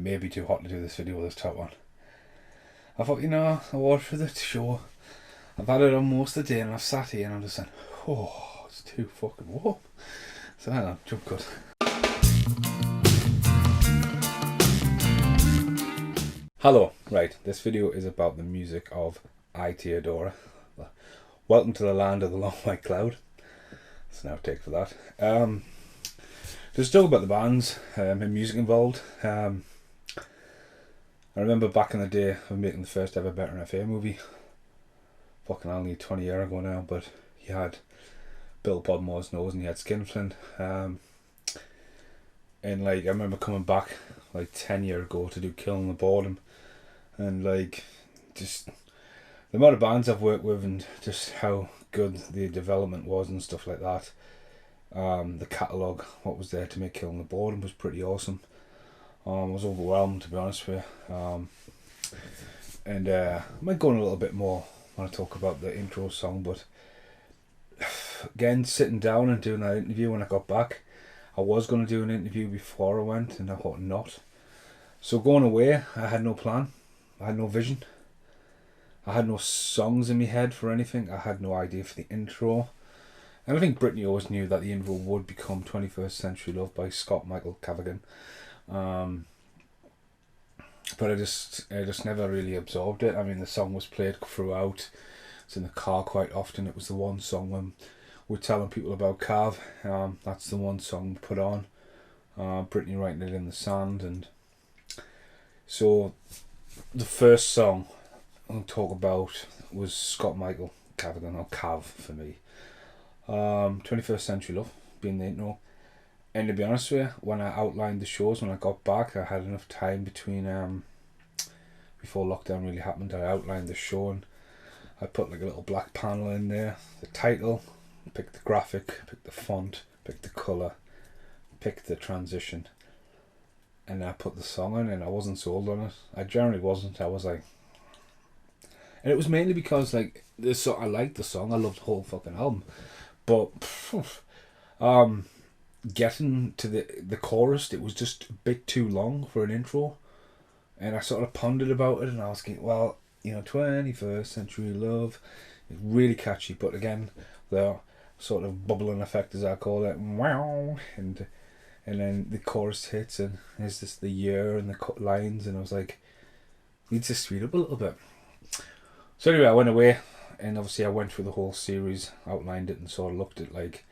may be too hot to do this video with this top on. I thought, I watched for the show. I've had it on most of the day and I've sat here and I'm just saying, oh, it's too fucking warm. So hang on, jump cut. Hello, right, this video is about the music of Aotearoa. Welcome to the land of the long white cloud. That's an outtake for that. Just talk about the bands and music involved. I remember back in the day of making the first ever Better Than FA movie. Fucking only 20 years ago now, but he had Bill Podmore's nose and he had Skinflint. And like I remember coming back like 10 years ago to do Killing the Boredom, and like just the amount of bands I've worked with and just how good the development was and stuff like that. The catalogue, what was there to make Killing the Boredom was pretty awesome. I was overwhelmed, to be honest with you. And I might go on a little bit more when I talk about the intro song, but again, sitting down and doing that interview when I got back, I was going to do an interview before I went and I thought not. So going away, I had no plan, I had no vision, I had no songs in my head for anything, I had no idea for the intro. And I think Britney always knew that the intro would become 21st Century Love by Scott Michael Cavagan. But I just never really absorbed it. I mean, the song was played throughout. It's in the car quite often. It was the one song when we're telling people about Cav. That's the one song we put on. Britney writing it in the sand. And so the first song I'll talk about was Scott Michael Cavagan, or Cav for me. 21st Century Love being the intro. And to be honest with you, when I outlined the shows when I got back, I had enough time between before lockdown really happened. I outlined the show and I put like a little black panel in there, the title, picked the graphic, picked the font, picked the colour, picked the transition, and I put the song in, and I wasn't sold on it. I generally wasn't. I was like, and it was mainly because like this song, I liked the song, I loved the whole fucking album, but getting to the chorus, it was just a bit too long for an intro, and I sort of pondered about it, and I was thinking, well, 21st Century Love is really catchy, but again, the sort of bubbling effect, as I call it, wow, and then the chorus hits, and there's this the year and the cut lines, and I was like, needs to speed up a little bit. So anyway, I went away, and obviously I went through the whole series, outlined it, and sort of looked at like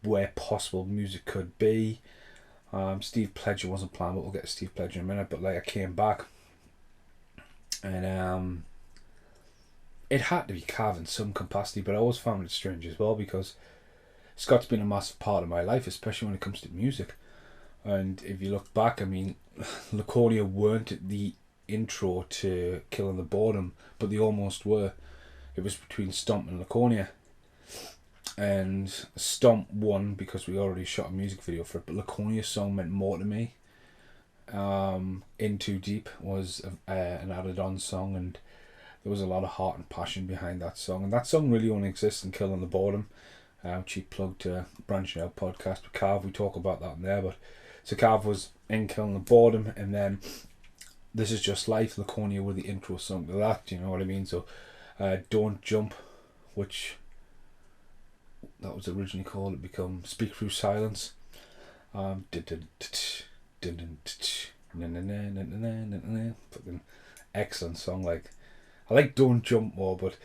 where possible music could be. Steve Pledger wasn't planned, but we'll get to Steve Pledger in a minute. But like I came back, and it had to be Cav in some capacity, but I always found it strange as well because Scott's been a massive part of my life, especially when it comes to music. And if you look back, I mean, Laconia weren't the intro to Killing the Boredom, but they almost were. It was between Stomp and Laconia. And Stomp won because we already shot a music video for it, but Laconia's song meant more to me. In Too Deep was an added on song, and there was a lot of heart and passion behind that song, and that song really only exists in Killing the Boredom. Cheap plug to Branching Out podcast with Cav, we talk about that in there. But so Cav was in Killing the Boredom, and then This Is Just Life, Laconia were the intro song to that, you know what I mean? So Don't Jump, which that was originally called, it become Speak Through Silence. Fucking excellent song. Like, I like Don't Jump more, but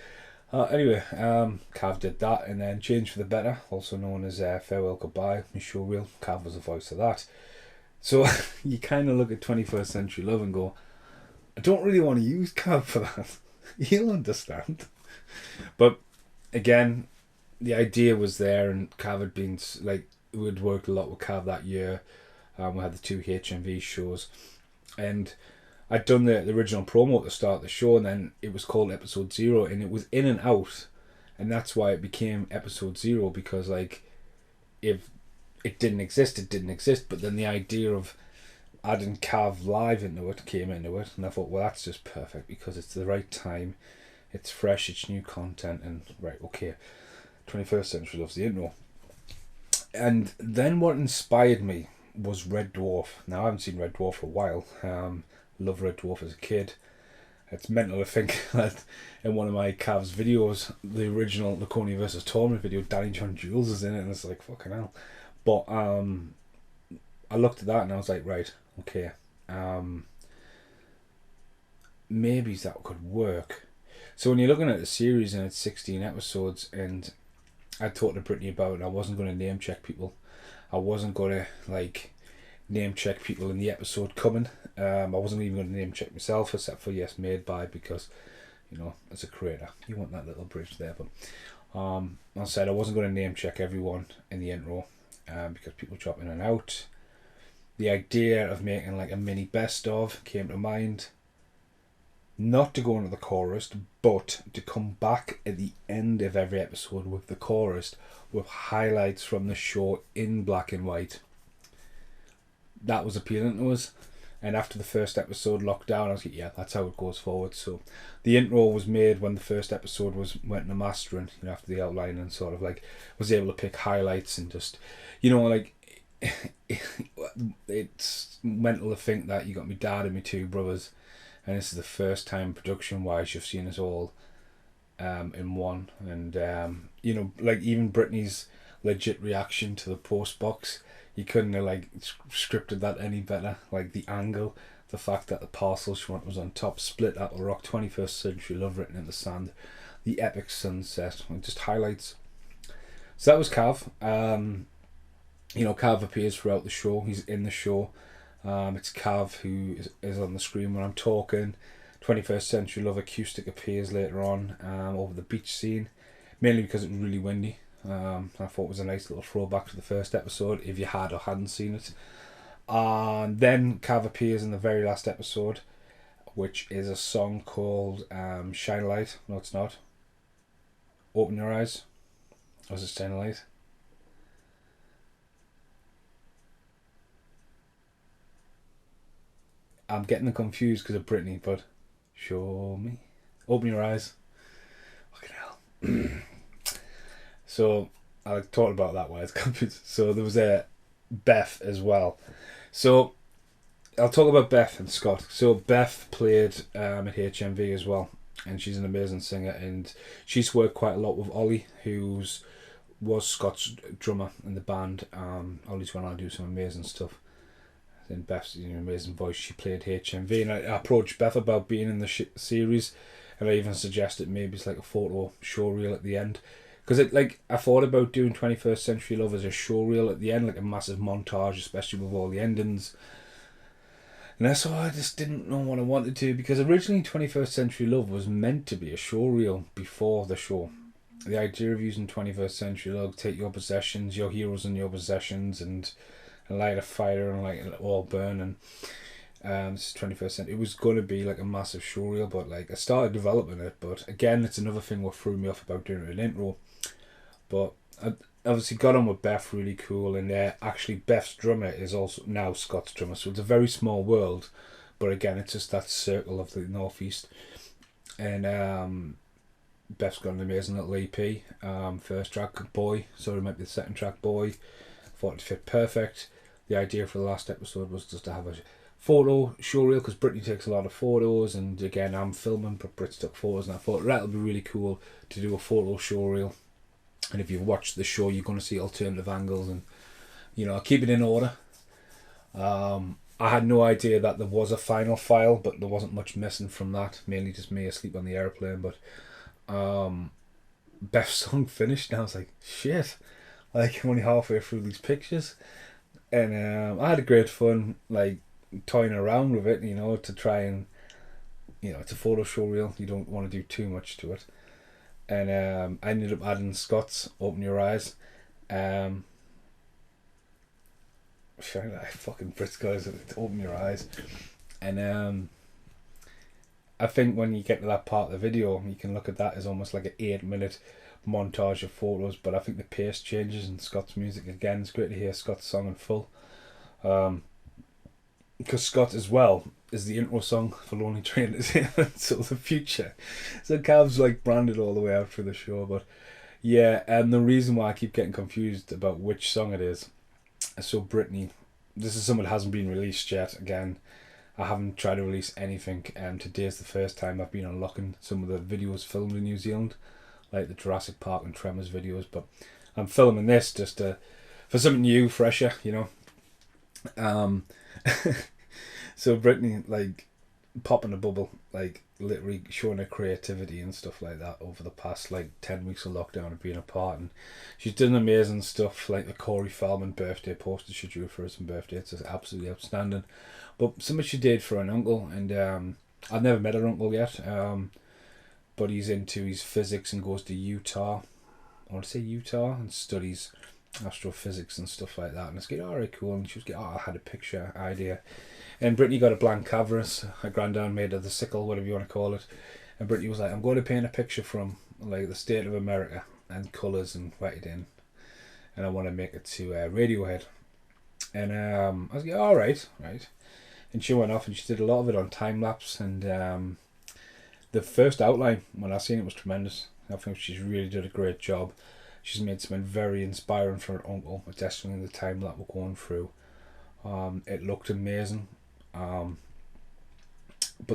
anyway, Cav did that, and then Change for the Better, also known as Farewell Goodbye, my show reel. Cav was the voice of that. So you kind of look at 21st Century Love and go, I don't really want to use Cav for that. You'll understand. But again, the idea was there, and Cav had been like, we'd worked a lot with Cav that year. We had the 2 HMV shows, and I'd done the original promo at the start of the show, and then it was called Episode 0, and it was in and out, and that's why it became Episode 0, because like, if it didn't exist, it didn't exist. But then the idea of adding Cav live into it came into it, and I thought, well, that's just perfect because it's the right time, it's fresh, it's new content, and right, okay, 21st Century Love's the intro. And then what inspired me was Red Dwarf. Now I haven't seen Red Dwarf for a while. Love Red Dwarf as a kid. It's mental to think that in one of my Cavs videos, the original Laconia versus Tournament video, Danny John Jules is in it, and it's like, fucking hell. But I looked at that and I was like, right, okay, maybe that could work. So when you're looking at the series and it's 16 episodes, and I talked to Brittany about it, I wasn't going to name check people. I wasn't going to like name check people in the episode coming. I wasn't even going to name check myself, except for yes, made by, because, you know, as a creator, you want that little bridge there. But I said I wasn't going to name check everyone in the intro, because people drop in and out. The idea of making like a mini best of came to mind. Not to go into the chorus, but to come back at the end of every episode with the chorus, with highlights from the show in black and white. That was appealing to us. And after the first episode locked down, I was like, yeah, that's how it goes forward. So the intro was made when the first episode went into mastering, you know, after the outline, and sort of like was able to pick highlights and just, you know, like it's mental to think that you got my dad and my two brothers, and this is the first time production wise you've seen us all in one. And you know, like even Brittany's legit reaction to the post box, you couldn't have like scripted that any better. Like the angle, the fact that the parcel she wanted was on top, split apple rock, 21st century love written in the sand, the epic sunset, and just highlights. So that was Cav. You know, Cav appears throughout the show. He's in the show. It's Cav who is on the screen when I'm talking. 21st Century Love acoustic appears later on over the beach scene, mainly because it was really windy. I thought it was a nice little throwback to the first episode if you had or hadn't seen it. And then Cav appears in the very last episode, which is a song called Shine a Light. No, it's not. Open Your Eyes. Or is it Shine a Light? I'm getting them confused because of Brittany, but show me. Open Your Eyes. Fucking hell. So I talked about that while it's confused. So there was a Beth as well. So I'll talk about Beth and Scott. So Beth played at HMV as well, and she's an amazing singer, and she's worked quite a lot with Ollie, was Scott's drummer in the band. Ollie's went on to do some amazing stuff. And Beth's an amazing voice. She played HMV, and I approached Beth about being in the series, and I even suggested maybe it's like a photo show reel at the end, because I thought about doing 21st Century Love as a show reel at the end, like a massive montage, especially with all the endings. And that's why I just didn't know what I wanted to, because originally 21st Century Love was meant to be a show reel before the show. The idea of using 21st Century Love, take your possessions, your heroes and your possessions, and light a fire and like it all burn, and this is 21st century. It was going to be like a massive show reel, but like I started developing it, but again it's another thing what threw me off about doing an intro. But I obviously got on with Beth, really cool, and actually Beth's drummer is also now Scott's drummer, so it's a very small world, but again it's just that circle of the northeast. And Beth's got an amazing little EP. First track Boy, so it might be the second track Boy. Thought it fit perfect. The idea for the last episode was just to have a photo show reel, because Brittany takes a lot of photos, and again I'm filming, but Brit took photos, and I thought that'll be really cool to do a photo show reel. And if you've watched the show, you're going to see alternative angles, and you know, keep it in order. I had no idea that there was a final file, but there wasn't much missing from that, mainly just me asleep on the airplane. But Beth's song finished and I was like, shit, like I'm only halfway through these pictures. And I had great fun, like toying around with it, you know, to try and, you know, it's a photo show reel, you don't want to do too much to it. And I ended up adding Scott's Open Your Eyes. Fucking Brits guys, Open Your Eyes. And I think when you get to that part of the video, you can look at that as almost like an 8-minute montage of photos, but I think the pace changes in Scott's music. Again, it's great to hear Scott's song in full, because Scott as well is the intro song for Lonely Train Entertainment, so the future. So Cav's like branded all the way out through the show. But yeah, and the reason why I keep getting confused about which song it is, so Brittany this is something that hasn't been released yet. Again, I haven't tried to release anything. Today's the first time I've been unlocking some of the videos filmed in New Zealand, like the Jurassic Park and Tremors videos. But I'm filming this just for something new, fresher, you know. Um, so Brittany, like, popping a bubble, like literally showing her creativity and stuff like that over the past like 10 weeks of lockdown and being apart, and she's done amazing stuff like the Corey Feldman birthday poster she drew for his birthday. It's just absolutely outstanding. But something she did for an uncle, and I've never met her uncle yet, but he's into his physics and goes to Utah, I want to say Utah, and studies astrophysics and stuff like that. And it's like, alright, cool. And she was like, I had a picture idea. And Brittany got a blank canvas. Her granddad made of the sickle, whatever you want to call it. And Brittany was like, I'm going to paint a picture from like the state of America and colours and write it in. And I want to make it to Radiohead. And I was like, alright, right. And she went off and she did a lot of it on time lapse. And the first outline, when I seen it, was tremendous. I think she's really did a great job. She's made something very inspiring for her uncle, especially in the time that we're going through. It looked amazing. But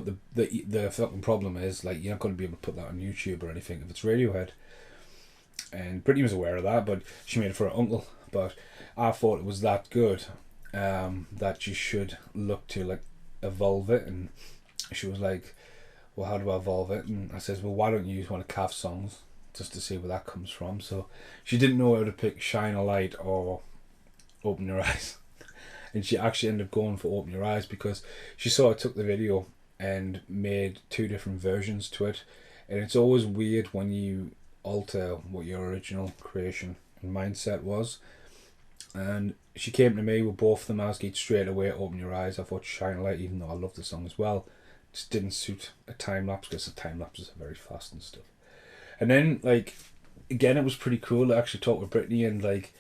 the fucking problem is, like, you're not going to be able to put that on YouTube or anything if it's Radiohead. And Brittany was aware of that, but she made it for her uncle. But I thought it was that good that you should look to, like, evolve it. And she was like, well, how do I evolve it? And I says, well, why don't you use one of Cav's songs just to see where that comes from? So she didn't know how to pick Shine a Light or Open Your Eyes. And she actually ended up going for Open Your Eyes because she sort of took the video and made two different versions to it. And it's always weird when you alter what your original creation and mindset was. And she came to me with both of them. I was getting straight away Open Your Eyes. I thought Shine a Light, even though I love the song as well, just didn't suit a time lapse because the time lapses are very fast and stuff. And then, like, again, it was pretty cool to actually talk with Brittany, and like,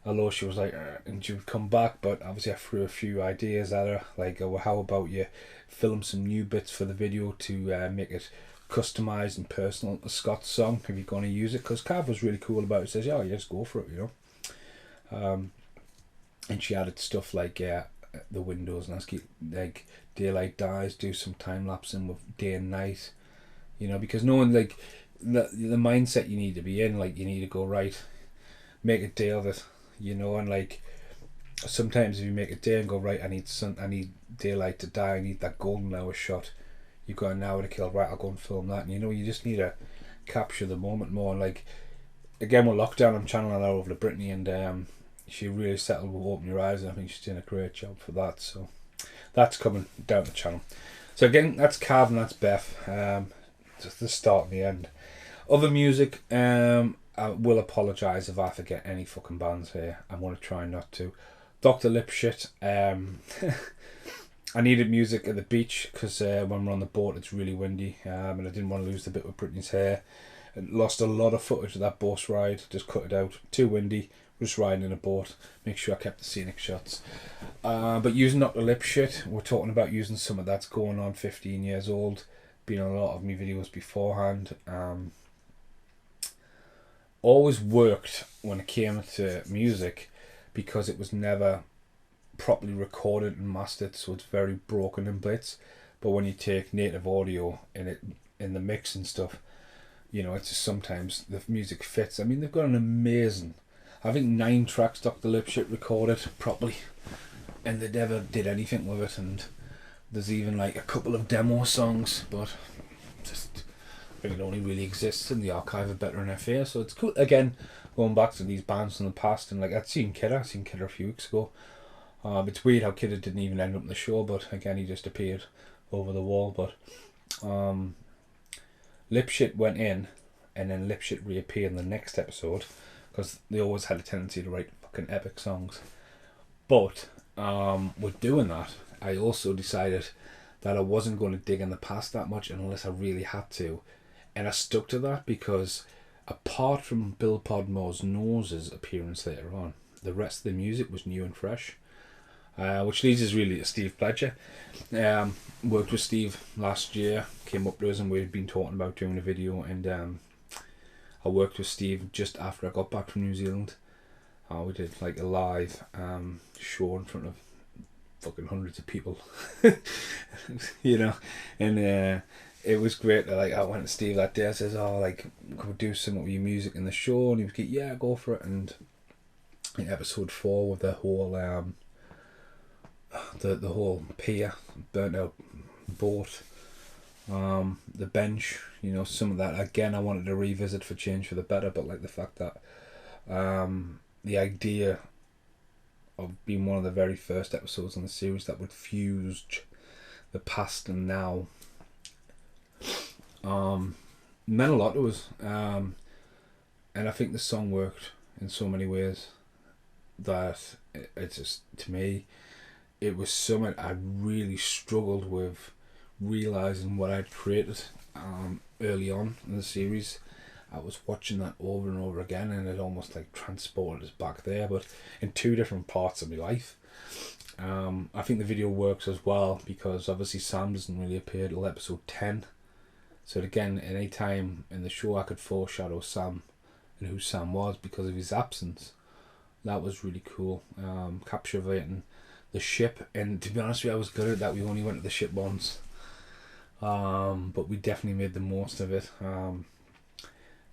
although she was like, and she would come back, but obviously I threw a few ideas at her, like, well, how about you film some new bits for the video to make it customized and personal to Scott's song if you're going to use it, because Cav was really cool about it. Says, yeah, just go for it, you know. And she added stuff like the windows, and I was like, daylight dies, do some time lapsing with day and night, you know, because knowing like the mindset you need to be in, like, you need to go, right, make a day of it, you know. And like, sometimes if you make a day and go, right, I need daylight to die, I need that golden hour shot, you've got an hour to kill, right, I'll go and film that. And you know, you just need to capture the moment more. And like, again, with lockdown, I'm channeling that over to Brittany, and she really settled with Open Your Eyes, and I think she's doing a great job for that. So that's coming down the channel. So again, that's Cav and that's Beth. Just the start and the end. Other music, I will apologise if I forget any fucking bands here. I'm going to try not to. Dr. Lipshit. I needed music at the beach because when we're on the boat it's really windy, and I didn't want to lose the bit with Brittany's hair. I lost a lot of footage of that boat ride, just cut it out. Too windy, just riding in a boat. Make sure I kept the scenic shots. But using Dr. Lipshit, we're talking about using some of that's going on 15 years old. Been on a lot of my videos beforehand. Always worked when it came to music because it was never properly recorded and mastered, so it's very broken in bits. But when you take native audio in the mix and stuff, you know, it's just sometimes the music fits. I mean, they've got an amazing, I think 9 tracks Dr. Lipshit recorded properly, and they never did anything with it. And there's even like a couple of demo songs, but just it only really exists in the archive of Better and FA. So it's cool. Again, going back to these bands in the past, and like I'd seen Kidder a few weeks ago. It's weird how Kidder didn't even end up in the show, but again, he just appeared over the wall. But Lipshit went in, and then Lipshit reappeared in the next episode because they always had a tendency to write fucking epic songs. But with doing that, I also decided that I wasn't going to dig in the past that much unless I really had to. And I stuck to that because apart from Bill Podmore's Nose's appearance later on, the rest of the music was new and fresh. Which leads us really to Steve Pledger. Worked with Steve last year, came up to us and we'd been talking about doing a video, and I worked with Steve just after I got back from New Zealand. We did like a live show in front of fucking hundreds of people, you know, and it was great. Like I went to Steve that day. I says, "Oh, like could we do something with your music in the show?" And he was like, "Yeah, go for it." And in episode 4 with the whole the whole pier, burnt out boat, the bench, you know, some of that again I wanted to revisit for change for the better, but like the fact that the idea of being one of the very first episodes in the series that would fuse the past and now meant a lot to us, and I think the song worked in so many ways that it just, to me, it was something I really struggled with realising what I'd created early on in the series. I was watching that over and over again, and it almost like transported us back there, but in two different parts of my life. I think the video works as well because obviously Sam doesn't really appear till episode 10. So again, any time in the show I could foreshadow Sam and who Sam was because of his absence. That was really cool. Captivating the ship, and to be honest with you, I was good at that. We only went to the ship once, but we definitely made the most of it.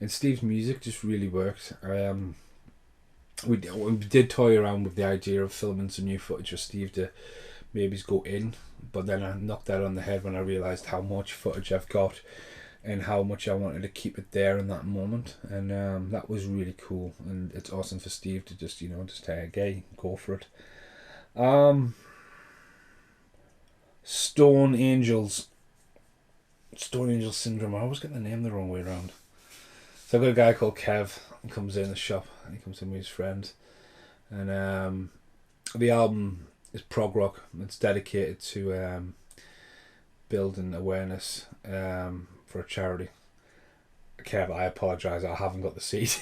And Steve's music just really worked. We did toy around with the idea of filming some new footage for Steve to maybe go in, but then I knocked that on the head when I realised how much footage I've got and how much I wanted to keep it there in that moment, and that was really cool. And it's awesome for Steve to just go for it. Stone Angels syndrome. I always get the name the wrong way around. So I've got a guy called Kev. He comes in the shop. He comes in with his friend, and the album is prog rock. It's dedicated to building awareness for a charity. Kev, I apologise. I haven't got the CD.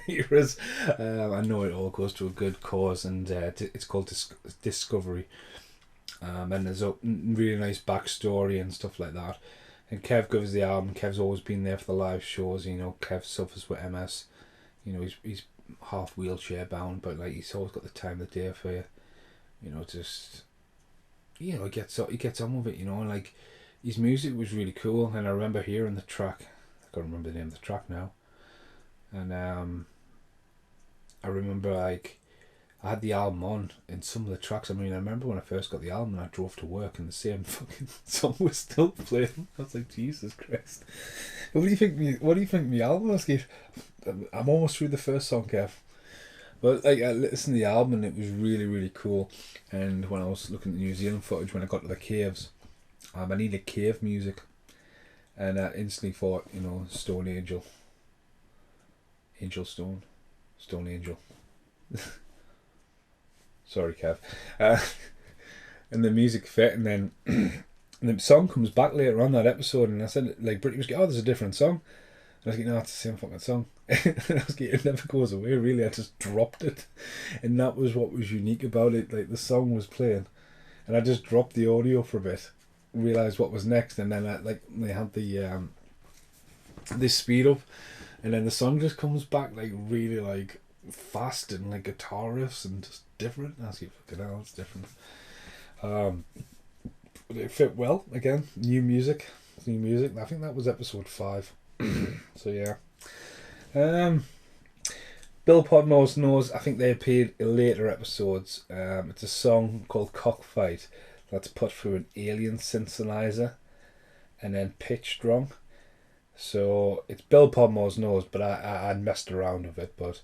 I know it all goes to a good cause, and it's called Discovery. And there's a really nice backstory and stuff like that. And Kev covers the album. Kev's always been there for the live shows. You know, Kev suffers with MS. You know, he's half wheelchair bound, but like he's always got the time of the day for you. You know, just he gets on with it. You know, and like his music was really cool. And I remember hearing the track. I can't remember the name of the track now. And I remember like I had the album on and some of the tracks. I mean, I remember when I first got the album and I drove to work and the same fucking song was still playing. I was like, Jesus Christ! What do you think the album was, Keith? I'm almost through the first song, Kev. But like I listened to the album and it was really, really cool. And when I was looking at the New Zealand footage when I got to the caves, I needed cave music, and I instantly thought, you know, Stone Angel, Stone Angel. Sorry, Kev. And the music fit, and then the song comes back later on that episode, and I said, like, Brittany was like, "Oh, there's a different song." And I was like, "No, it's the same fucking song." And I was like, "It never goes away, really." I just dropped it, and that was what was unique about it. Like the song was playing, and I just dropped the audio for a bit, realised what was next, and then they had the this speed up, and then the song just comes back like really like fast and like guitar riffs and just different. I was like, fucking hell, it's different. But it fit well. Again, new music. I think that was episode 5. So yeah. Bill Podmore's Nose, I think they appeared in later episodes. It's a song called Cockfight that's put through an alien synthesizer and then pitched wrong. So it's Bill Podmore's Nose, but I messed around with it. But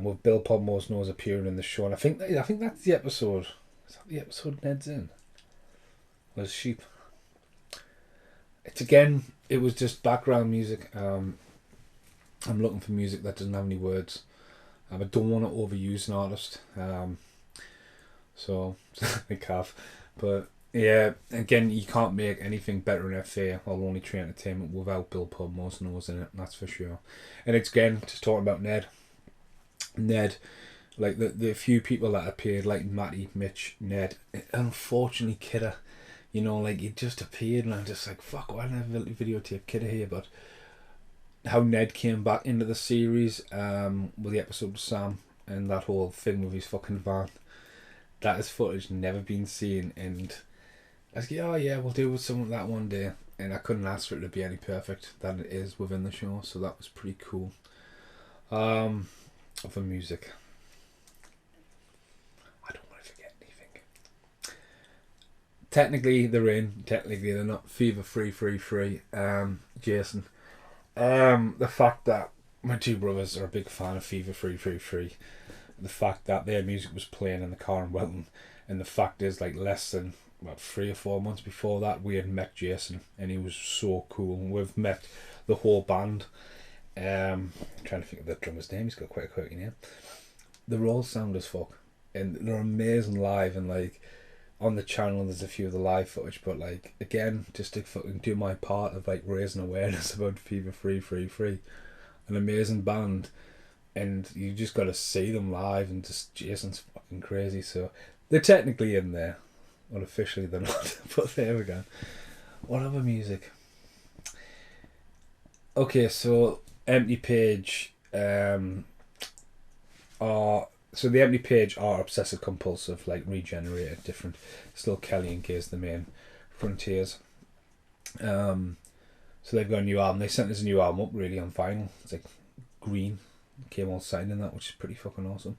with Bill Podmore's Nose appearing in the show, and I think that's the episode. Is that the episode Ned's in? Was Sheep? It was just background music. I'm looking for music that doesn't have any words. I don't want to overuse an artist. So I have, but yeah, again, you can't make anything better in FA or Only Tree Entertainment without Bill Podmore's Nose in it. That's for sure. And it's again just talking about Ned, like the few people that appeared, like Matty, Mitch, Ned, unfortunately Kidder, you know, like it just appeared and I'm just like, fuck, why didn't I videotape Kidder here? But how Ned came back into the series with the episode of Sam and that whole thing with his fucking van, that is footage never been seen, and I was like, oh yeah, we'll do something like that one day, and I couldn't ask for it to be any perfect than it is within the show, so that was pretty cool. Of the music, I don't want to forget anything. Technically they're in, technically they're not. Fever free. Jason. The fact that my two brothers are a big fan of Fever free. The fact that their music was playing in the car in Welton, and the fact is, like, less than about 3 or 4 months before that, we had met Jason, and he was so cool. We've met the whole band. I'm trying to think of the drummer's name. He's got quite a quirky name. They're all sound as fuck, and they're amazing live. And like on the channel, there's a few of the live footage. But like again, just to fucking do my part of like raising awareness about Fever free, an amazing band, and you just got to see them live, and just Jason's fucking crazy. So they're technically in there, unofficially they're not. But there we go. What other music? Okay, so Empty Page are the Empty Page are obsessive compulsive, like regenerated, different. Still Kelly and Gay's the main frontiers. So they've got a new album. They sent us a new album up really on vinyl. It's like green. Came all signed in that, which is pretty fucking awesome.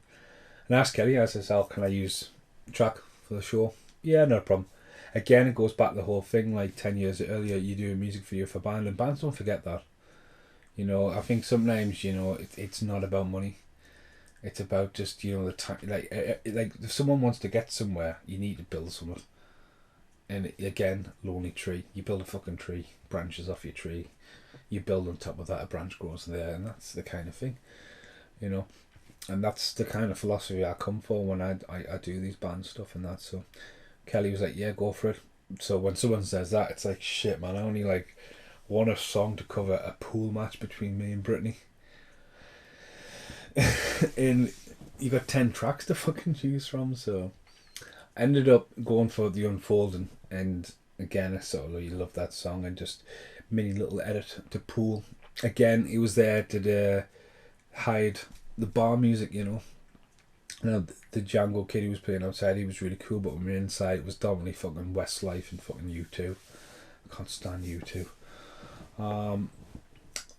And I asked Kelly, I said, "Oh, can I use a track for the show?" Yeah, no problem. Again, it goes back to the whole thing, like 10 years earlier, you do a music video for a band, and bands don't forget that. You know, I think sometimes, you know, it's not about money. It's about just, you know, the time. Like if someone wants to get somewhere, you need to build something. And again, lonely tree. You build a fucking tree, branches off your tree. You build on top of that, a branch grows there, and that's the kind of thing, you know. And that's the kind of philosophy I come for when I do these band stuff and that. So Kelly was like, yeah, go for it. So when someone says that, it's like, shit, man, I only like want a song to cover a pool match between me and Brittany. And you got 10 tracks to fucking choose from, so I ended up going for The Unfolding, and again, I sort of really love that song, and just mini little edit to Pool. Again, he was there to hide the bar music, you know. Now, the Django kid who was playing outside, he was really cool, but when we were inside, it was dominantly fucking Westlife and fucking U2. I can't stand U2.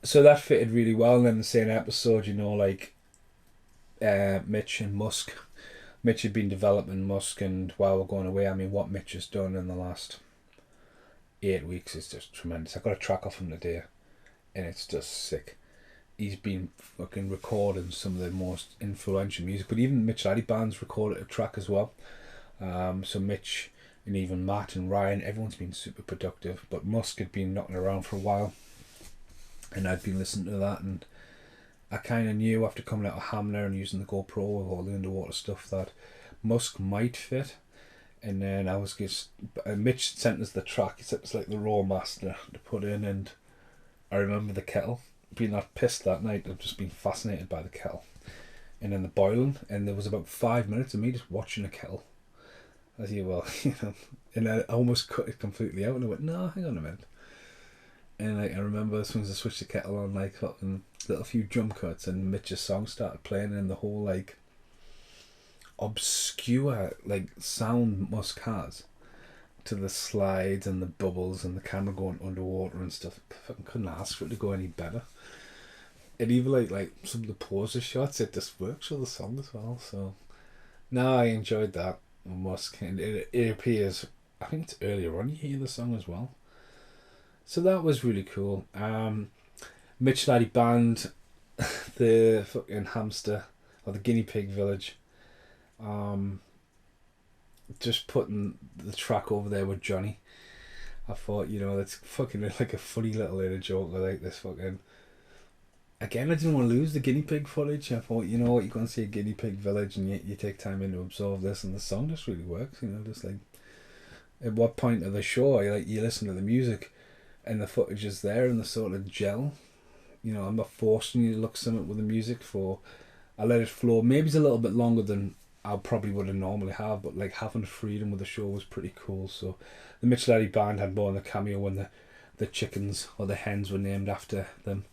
So that fitted really well. And then the same episode, you know, like Mitch and Musk. Mitch had been developing Musk, and while we're going away, I mean, what Mitch has done in the last 8 weeks is just tremendous. I got a track off him today, and it's just sick. He's been fucking recording some of the most influential music, but even Mitch Laddie Band's recorded a track as well. So Mitch and even Matt and Ryan, everyone's been super productive, but Musk had been knocking around for a while, and I'd been listening to that, and I kind of knew after coming out of Hamner and using the GoPro with all the underwater stuff that Musk might fit. And then I was just, Mitch sent us the track. He sent us like the raw master to put in, and I remember the kettle. Being that pissed that night, I've just been fascinated by the kettle. And then the boiling, and there was about 5 minutes of me just watching a kettle. I said, well, you know, and I almost cut it completely out, and I went, no, hang on a minute. And like, I remember as soon as I switched the kettle on, like fucking little few jump cuts, and Mitch's song started playing, and the whole like obscure like sound Musk has to the slides and the bubbles and the camera going underwater and stuff. I fucking couldn't ask for it to go any better. And even like some of the poses shots, it just works with the song as well. So no, I enjoyed that Musk, and it appears, I think it's earlier on you hear the song as well. So that was really cool. Mitch Laddie Band, the fucking hamster or the guinea pig village. Just putting the track over there with Johnny. I thought, you know, that's fucking like a funny little inner joke. I like this fucking. Again, I didn't want to lose the guinea pig footage. I thought, you know what, you're going to see a guinea pig village, and you take time in to absorb this, and the song just really works. You know, just like at what point of the show, you listen to the music, and the footage is there, and the sort of gel. You know, I'm not forcing you to look something with the music. I let it flow. Maybe it's a little bit longer than I probably would have normally have, but like having freedom with the show was pretty cool. So the Mitch Laddie Band had more in the cameo when the chickens or the hens were named after them.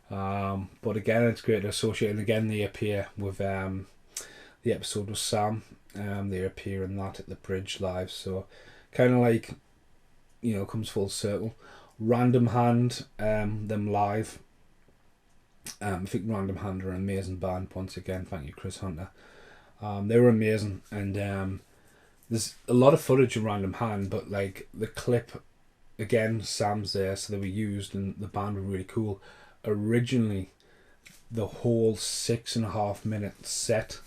But again, it's great to associate, and again they appear with the episode with Sam They appear in that at the bridge live, so kind of like, comes full circle. Random Hand, them live. I think Random Hand are an amazing band. Once again, thank you, Chris Hunter. They were amazing, and there's a lot of footage of Random Hand, but like the clip, again, Sam's there, so they were used, and the band were really cool. Originally, the whole 6.5 minute set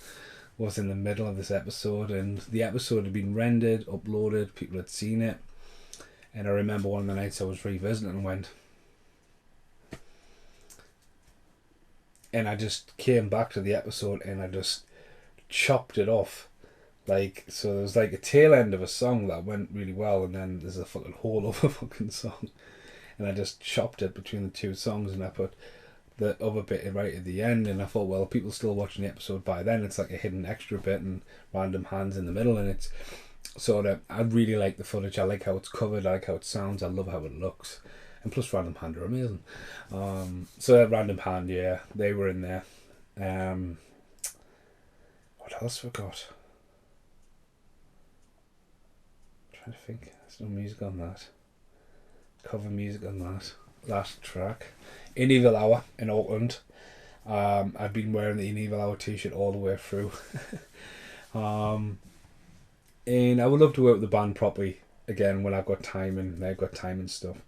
was in the middle of this episode, and the episode had been rendered, uploaded, people had seen it, and I remember one of the nights I was revisiting and went, and I just came back to the episode and I just chopped it off. Like, so there's like a tail end of a song that went really well, and then there's a fucking whole other fucking song, and I just chopped it between the two songs, and I put the other bit right at the end, and I thought, well, people still watching the episode by then, it's like a hidden extra bit, and Random Hands in the middle, and it's sort of, I really like the footage, I like how it's covered, I like how it sounds, I love how it looks, and plus Random Hand are amazing. So Random Hand, yeah, they were in there. What else we got? I'm trying to think. There's no music on that. Cover music on that. Last track. In Evil Hour in Auckland. I've been wearing the In Evil Hour t-shirt all the way through. And I would love to work with the band properly again when I've got time and they've got time and stuff.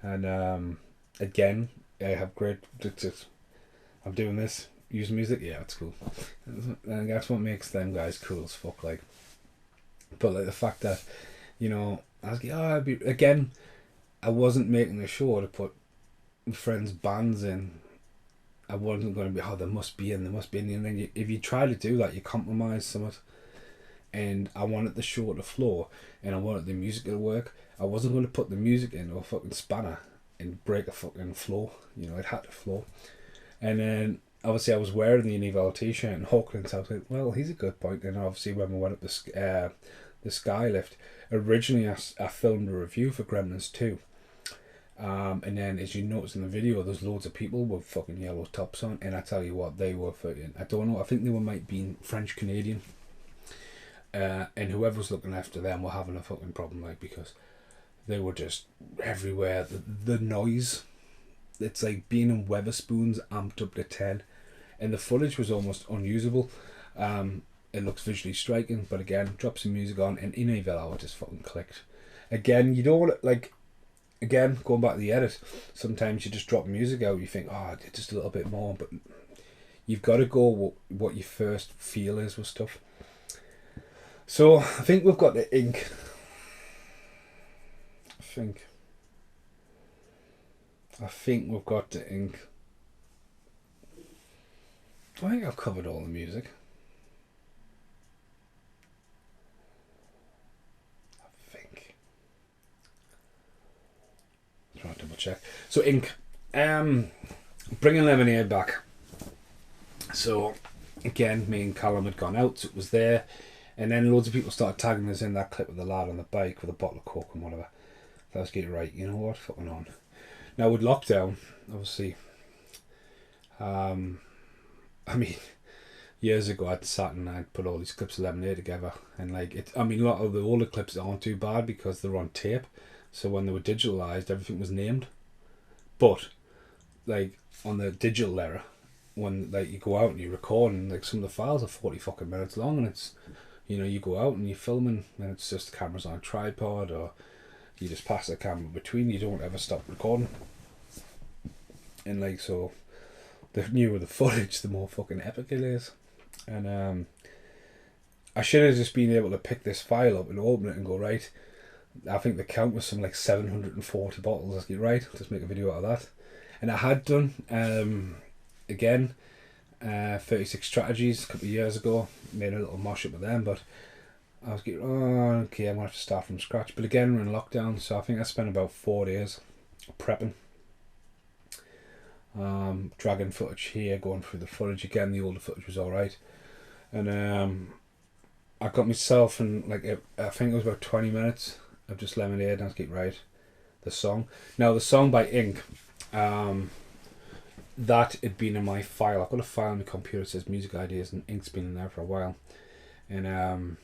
And again, I have great. I'm doing this. Use music, yeah, it's cool. And that's what makes them guys cool as fuck. Like, but like the fact that, I was like, again, I wasn't making a show to put friends' bands in. I wasn't going to be, there must be in. And then if you try to do that, you compromise something. And I wanted the show to flow, and I wanted the music to work. I wasn't going to put the music in or a fucking spanner and break a fucking flow. It had to flow. And then obviously I was wearing the Unival t-shirt in Hawkins. I was like, well, he's a good point. And obviously when we went up the Skylift, originally I filmed a review for Gremlins 2. And then as you notice in the video, there's loads of people with fucking yellow tops on, and I tell you what, they were fucking, I don't know, I think they might be French Canadian. And whoever was looking after them were having a fucking problem, like, because they were just everywhere. The noise, it's like being in Weatherspoons amped up to 10, and the footage was almost unusable. It looks visually striking, but again, drop some music on, and In Evil Hour just fucking clicked. Again, you don't want to, like, again, going back to the edit, sometimes you just drop music out, you think, just a little bit more, but you've got to go what your first feel is with stuff. So I think we've got the ink. I think we've got the ink. I think I've covered all the music. I think. Try to double check. So ink. Bringing Lemonade back. So again, me and Callum had gone out, so it was there. And then loads of people started tagging us in that clip of the lad on the bike with a bottle of Coke and whatever. So I was getting right, you know what, fucking on. Now with lockdown, obviously, years ago I'd sat and I'd put all these clips of Lemonade together, and like a lot of the older clips aren't too bad because they're on tape, so when they were digitalized, everything was named. But like on the digital era, when like you go out and you record, and like some of the files are 40 fucking minutes long, and it's, you go out and you're filming, and it's just the camera's on a tripod, or you just pass the camera between, you don't ever stop recording. And like, so the newer the footage, the more fucking epic it is. And I should have just been able to pick this file up and open it and go, right, I think the count was some like 740 bottles. I was like, right, just make a video out of that. And I had done, again, 36 Strategies a couple of years ago, made a little mosh up with them, but I was getting, okay, I'm going to have to start from scratch. But again, we're in lockdown, so I think I spent about 4 days prepping, dragging footage here, going through the footage again. The older footage was alright, and I got myself in like I think it was about 20 minutes of just Lemonade, and I was getting right, the song. Now the song by Ink, that had been in my file. I've got a file on my computer that says music ideas, and Ink's been in there for a while. And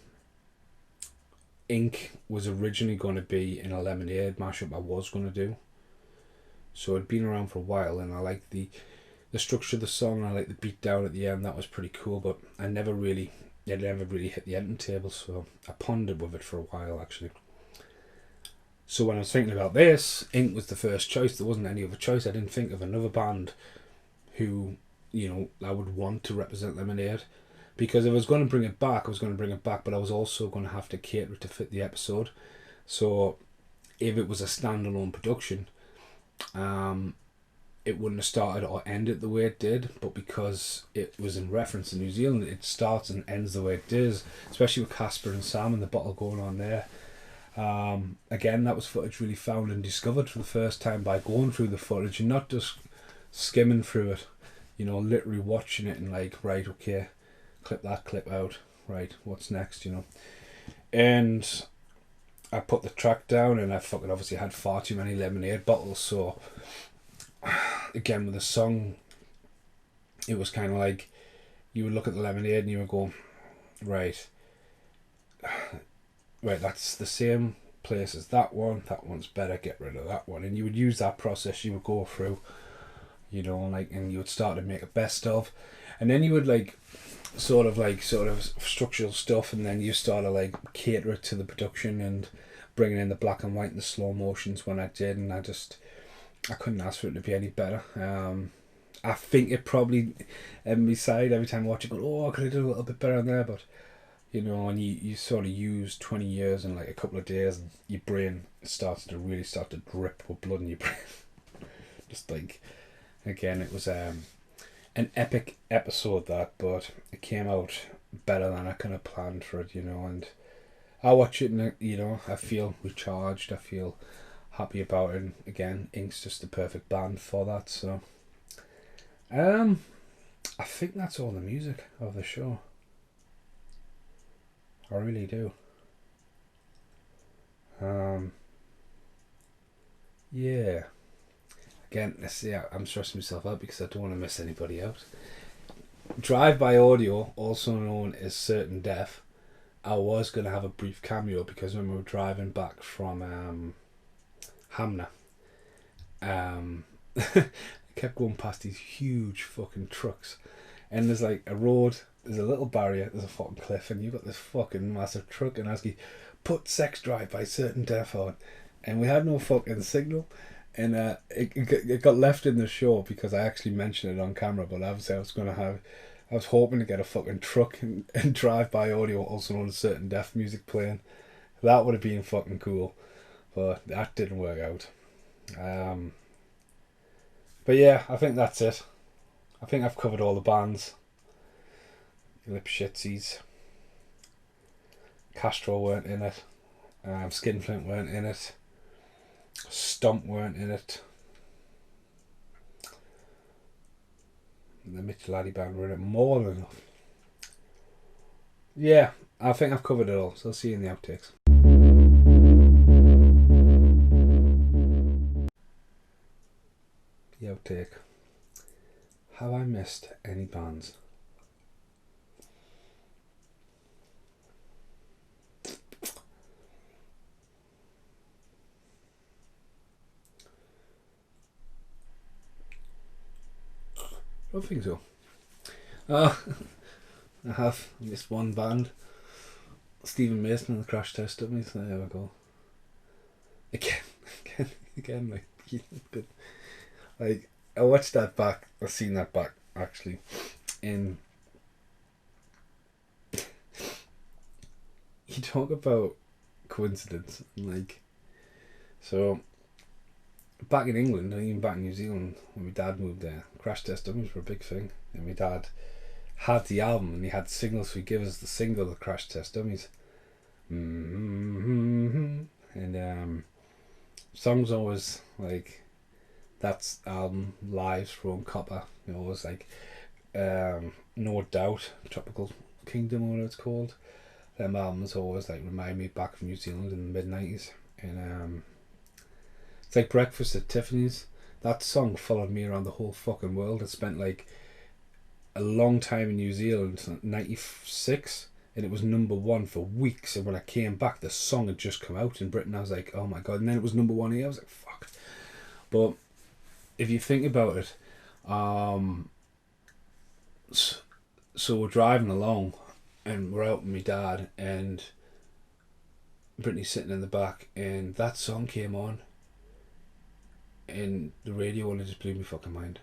Ink was originally going to be in a Lemonade mashup I was going to do. So it'd been around for a while, and I liked the structure of the song, and I liked the beat down at the end. That was pretty cool, but it never really hit the ending table, so I pondered with it for a while, actually. So when I was thinking about this, Ink was the first choice. There wasn't any other choice. I didn't think of another band who, I would want to represent Lemonade. Because if I was going to bring it back, but I was also going to have to cater it to fit the episode. So if it was a standalone production, it wouldn't have started or ended the way it did, but because it was in reference to New Zealand, it starts and ends the way it does, especially with Casper and Sam and the bottle going on there. Again, that was footage really found and discovered for the first time by going through the footage and not just skimming through it, literally watching it and like, right, okay, clip that clip out, right, what's next, And I put the track down, and I fucking obviously had far too many Lemonade bottles, so again with the song, it was kind of like you would look at the Lemonade and you would go, right, that's the same place as that one's better, get rid of that one. And you would use that process, you would go through, and you would start to make a best of, and then you would sort of structural stuff, and then you start to cater it to the production and bringing in the black and white and the slow motions when I did, and I couldn't ask for it to be any better. I think it probably, on my side, every time I watch it, go, oh, I could have done a little bit better on there, but and you sort of use 20 years in a couple of days, and your brain starts to really drip with blood in your brain. Just again, it was an epic episode, that, but it came out better than I kind of planned for it, and I watch it and, I feel recharged, I feel happy about it, and again, Ink's just the perfect band for that, so I think that's all the music of the show. I really do. Yeah. Again, let's see, I'm stressing myself out because I don't want to miss anybody out. Drive by Audio, also known as Certain Death, I was going to have a brief cameo because when we were driving back from Hamner, I kept going past these huge fucking trucks, and there's a road, there's a little barrier, there's a fucking cliff, and you've got this fucking massive truck, and I was like, put Sex Drive by Certain Death on, and we had no fucking signal, and it got left in the show because I actually mentioned it on camera, but obviously I was hoping to get a fucking truck and Drive by Audio, also known as Certain Death, music playing. That would have been fucking cool, but that didn't work out. But yeah, I think that's it. I think I've covered all the bands. Lip Shitsies. Castro weren't in it. Skinflint weren't in it. Stomp weren't in it. The Micheladi band were in it more than enough. Yeah, I think I've covered it all, so I'll see you in the outtakes. The outtake. Have I missed any bands? I don't think so. I have missed one band. Stephen Mason and the Crash Test Dummies. There we go. Again, good. I watched that back. I've seen that back actually. In you talk about coincidence, so. Back in England, and even back in New Zealand, when my dad moved there, Crash Test Dummies were a big thing. And my dad had the album, and he had Signals We Give us the single, the Crash Test Dummies. And songs always that's album, Lives from Copper. Was No Doubt, Tropical Kingdom, whatever it's called. Them albums always remind me back from New Zealand in the mid-90s. And it's like Breakfast at Tiffany's. That song followed me around the whole fucking world. I spent a long time in New Zealand, 96, and it was #1 for weeks. And when I came back, the song had just come out in Britain. I was like, oh my god! And then it was #1 here. I was like, fuck. But if you think about it, so we're driving along, and we're out with my dad, and Brittany's sitting in the back, and that song came on, and the radio only just blew me fucking mind.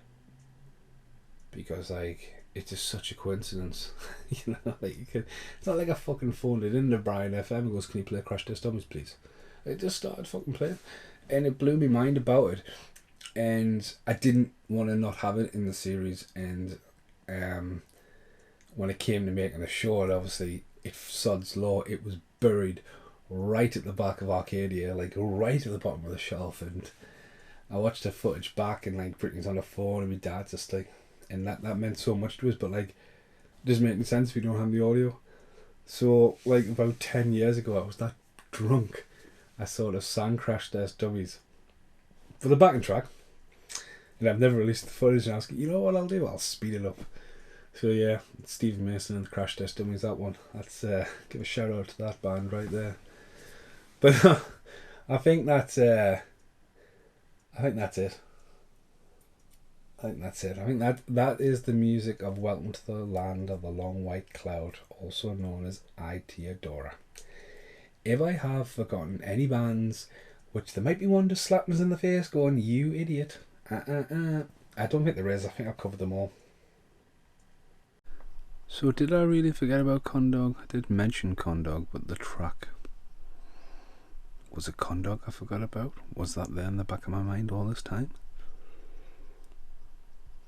Because like it's just such a coincidence, you know. Like it's not like I fucking phoned it into Brian FM and goes, "Can you play Crash Test Dummies, please?" It just started fucking playing, and it blew me mind about it. And I didn't want to not have it in the series. And when it came to making the show, obviously it sod's law. It was buried right at the back of Arcadia, like right at the bottom of the shelf. And I watched the footage back, and like Brittany's on the phone, and my dad's just like. And that meant so much to us, but like, it doesn't make any sense if you don't have the audio. So like about 10 years ago, I was that drunk, I sort of sang Crash Test Dummies for the backing track, and I've never released the footage. And I was like, you know what I'll do? I'll speed it up. So yeah, Stephen Mason and the Crash Test Dummies. That one. Let's give a shout out to that band right there. But I think that's it. I think that's it. I think that is the music of Welcome to the Land of the Long White Cloud, also known as Aotearoa. If I have forgotten any bands, which there might be one just slapping us in the face going, you idiot. I don't think there is. I think I've covered them all. So did I really forget about Condog? I did mention Condog, but the track. Was it Condog I forgot about? Was that there in the back of my mind all this time?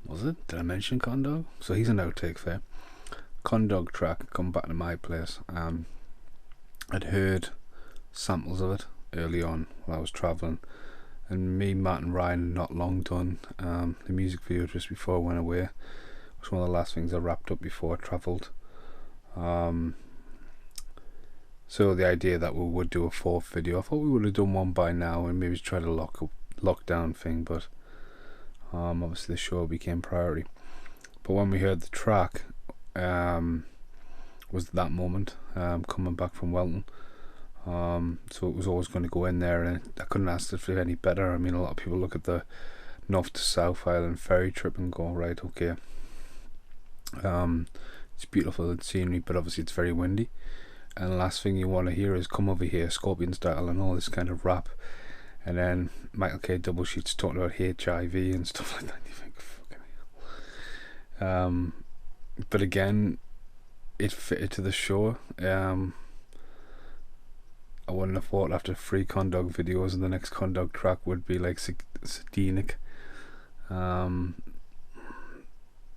Was it? Did I mention Condog? So he's an outtake there. Condog track, Come Back to My Place. I'd heard samples of it early on while I was travelling, and me, Matt and Ryan had not long done the music video just before I went away. It was one of the last things I wrapped up before I travelled. So the idea that we would do a 4th video, I thought we would have done one by now and maybe try to lockdown thing, but obviously the show became priority. But when we heard the track, was that moment, coming back from Welton. So it was always going to go in there, and I couldn't ask it for any better. I mean, a lot of people look at the North to South Island ferry trip and go, right, okay, it's beautiful and scenery, but obviously it's very windy, and the last thing you want to hear is "Come Over Here," Scorpion Style, and all this kind of rap. And then Michael K. Doublesheet's talking about HIV and stuff like that. You think, fucking hell. But again, it fitted to the show. I wouldn't have thought after 3 Condog videos and the next Condog track would be like Sadenic,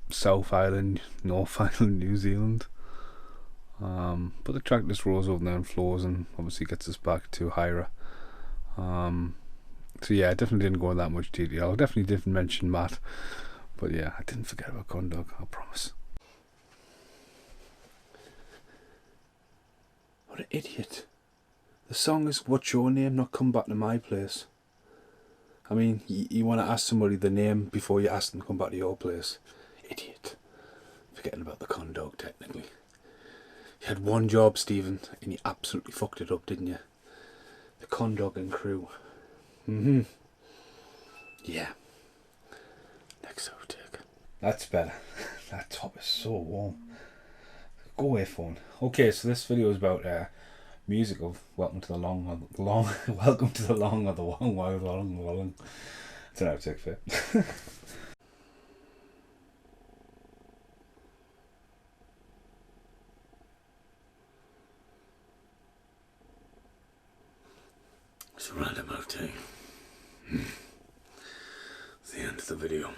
South Island, North Island, New Zealand. But the track just rolls over there and flows, and obviously gets us back to Hyra. So yeah, I definitely didn't go in that much detail. I definitely didn't mention Matt, but yeah, I didn't forget about Condog, I promise. What an idiot. The song is "What's Your Name?" not "Come Back to My Place." I mean, you want to ask somebody the name before you ask them to come back to your place. Idiot. Forgetting about the Condog, technically. You had one job, Stephen, and you absolutely fucked it up, didn't you? The Condog and crew. Yeah. Next outtake. That's better. That top is so warm. Go away, phone. Okay, so this video is about music of Welcome to the Long. Welcome to the Long of the Long. It's an outtake fit. It's a random outtake. It's the end of the video.